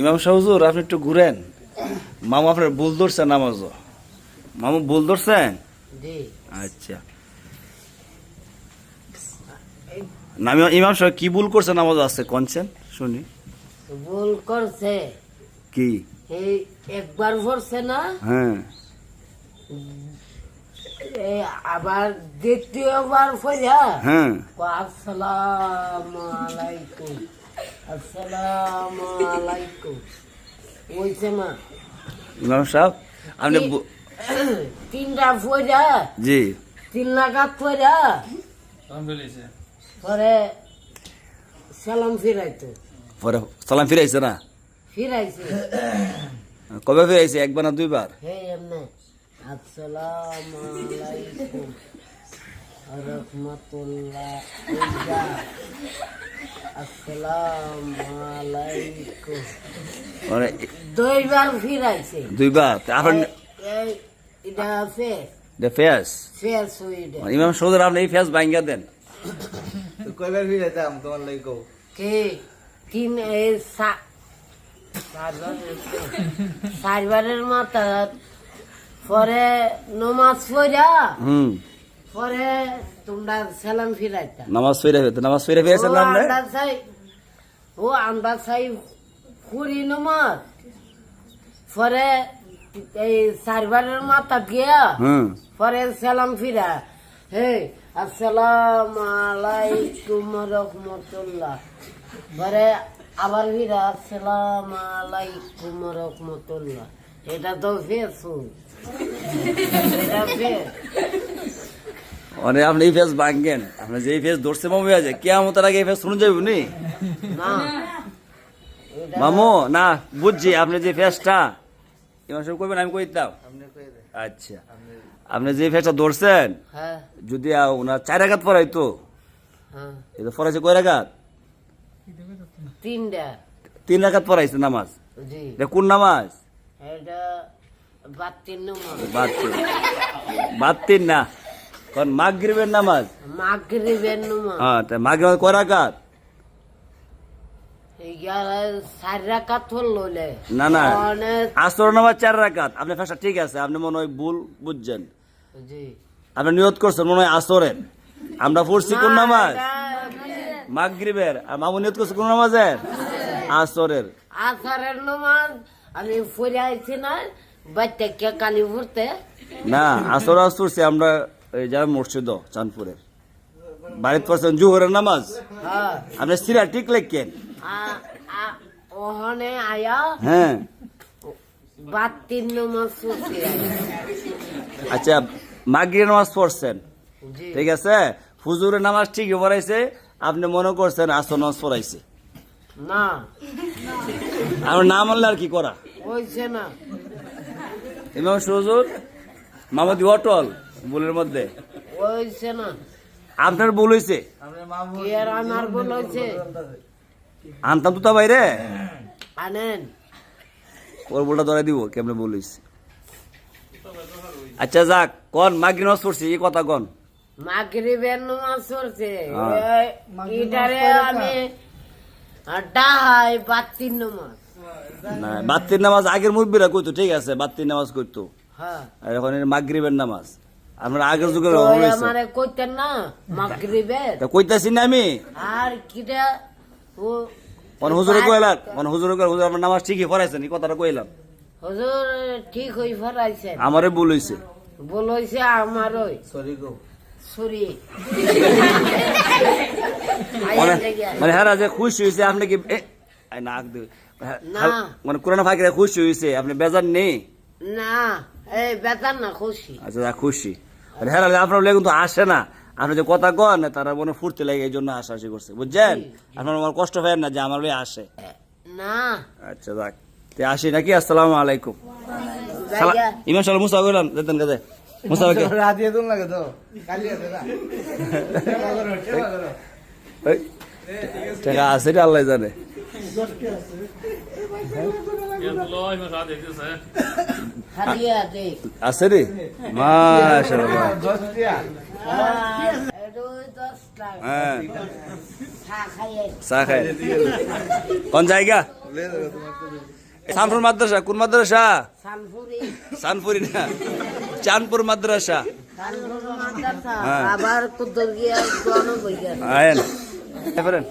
ইমাম সাহেব হুজুর আপনি একটু ঘুরেন। মামু আপনার ভুল ধরছে নামাজও। মামু ভুল ধরছেন? জি। আচ্ছা, ইমাম সাহেব কি ভুল করছে নামাজ আছে কনছেন শুনি। ভুল করছে কি? এই একবার পড়ছে না, হ্যাঁ, এই আবার দ্বিতীয়বার পড়া হ্যাঁ, আসসালামু আলাইকুম আসসালামু আলাইকুম ওইছে না। ইমাম সাহেব আপনি তিনটা পড়া, জি 3 রাকাত পড়া পরে সালাম ফিরাইতো। পরে সালাম ফিরাইছে না? ফিরাইছে কবে ফিরাইছে? একবার না দুইবার? হে এমনে আসসালামু আলাইকুম রাহমাতুল্লাহ আসসালামু আলাইকুম মানে দুইবার ফিরাইছে। দুইবার আপনি এটা ফেস ফেস ফেস হইছে। ইমাম সাহেব আপনি এই ফেস ভাঙ্গা দেন। কয়বার ফিরাইতাম তোমার লাগি কও। কে তিন এই চারবারের মাথা পরে নমাজ পড়া পরে তোমরা সালাম ফিরাইতা। নামাজ ফিরাইছেন না আপনি? আমরা চাই ফুরি নমাজ পরে এই চারবারের মাথা দিয়া পরে সালাম ফিরা হে আসসালামু আলাইকুম রহমতুল্লাহ পরে আবার ফিরা আসসালামু আলাইকুম রহমতুল্লাহ। এটা তো ফেস, এটা ফেস। মানে আপনি এই ফেস ভাঙ্গেন, আপনি যে ফেস ধরছে মামু আছে কিয়ামতের আগে এই ফেস শুনে যাবেন নি না মামু? না বুঝছি আপনি যে ফেসটা ইমাম সাহেব কইবেন আমি কইতাম। আচ্ছা, আপনি যে ফেসটা ধরছেন হ্যাঁ যদি ওনার 4 রাকাত পড়াইতো, হ্যাঁ এটা পড়াইছে কয় রাকাত? 3টা। 3 রাকাত পড়াইছে নামাজ। জি এটা কোন নামাজ? এটা বাতিল নমাজ। বাতিল না, কারণ মাগরিবের নামাজ। মাগরিবের নমাজ। হ্যাঁ, তা মাগরিব কয় রাকাত? 4 রাকাত হলো লে। না না, আসর নামাজ 4 রাকাত। আপনি ফেসটা ঠিক আছে, আপনি মনে হয় ভুল বুঝছেন। জি আপনি নিয়ত করছেন মনে হয় আসরের। আমরা পড়ছি কোন নামাজ? মাগরিবের। আর মামু নিয়ত করছে কোন নামাজের? আসরের। আসরের নমাজ আমি পড়ে আইছি না বাচ্চা কে কালি পড়তে। না, আসর পড়ছি আমরা এই যারা মসজিদ চাঁদপুরের বাড়িতে পড়ছেন জোহরের নামাজ। হ্যাঁ আপনি সিরা ঠিক লেখেন। ওখানে আয়া হ্যাঁ, বাতিল নমাজ পড়ছি। আচ্ছা, মাগরিবের নামাজ পড়ছেন, জি ঠিক আছে। ফুজুরের নামাজ ঠিকই পড়াইছে, আপনি মনে করছেন আসর নামাজ পড়াইছে। না আমার না মানলে আর কি করা? হইছে না। ইমাম হুজুর মামাদি অটল ভুলের মধ্যে। হইছে না। আপনার ভুল হয়েছে। কি আর আমার ভুল হইছে? আনতাম তো তা বাইরে, আনেন ওর ভুলটা ধরে দিব কেমনে ভুল হয়েছে। আচ্ছা যাক, কন মাগরিব নামাজ পড়ছি এই কথা কন। মাগরিবের নমাজ পড়ছে হ্যাঁ। এটারে আমি ডাহাই বাতিল নমাজ। না, বাত্তির নামাজ আগের মুরব্বীরা কইতো, ঠিক আছে, বাত্তির নামাজ কইতো। হ্যাঁ আর এখন মাগরিবের নামাজ আমরা আগের যুগের তো হয়েছে। আমারে কইতেন না মাগরিবের। তা কইতাছি না আমি। আর কিটা ও হুজুরে কইলাম, হুজুরে হুজুর আপনার নামাজ ঠিকই পড়াইছেন, এই কথাটা কইলাম। হুজুর ঠিক হই ফরাইছেন। আমারে ভুল হয়েছে। ভুল হইছে আমারই। সরি গো। সরি মানে হ্যাঁ যে খুশি হয়েছে আপনি কি নাক না। মানে কোরআন ফাঁকিরা খুশি হয়েছে, আপনি বেজার নেই? না এই বেতার না খুশি। আচ্ছা খুশি। হ্যাঁ আপনার লেগে কিন্তু আসে না, আপনি যে কথা কন তারা মনে ফুর্তি লাগে, এই জন্য হাসাহাসি করছে, বুঝছেন? আপনার আমার কষ্ট হয় না যে আমার লোক আসে না। আচ্ছা যাক, আসি নাকি? আসসালামু আলাইকুম। ইমাম সাহেব মুসা কইলাম যেতেন কাজে মুসাকে রাতে তুমি লাগে তো কালি আছে না। টাকা আছে রে আল্লাহ জানে। আছে রে মাশাআল্লাহ। 10 টাকা। হ্যাঁ চা খাইয়ে চা খায় কোন জায়গা সানপুর মাদ্রাসা কোন মাদ্রাসা সানপুরি সানপুরি না চাঁদপুর মাদ্রাসা সানপুর মাদ্রাসা হ্যাঁ। আবার কুদ্দুর গিয়া দোনো বইয়া আয়েন এফরেন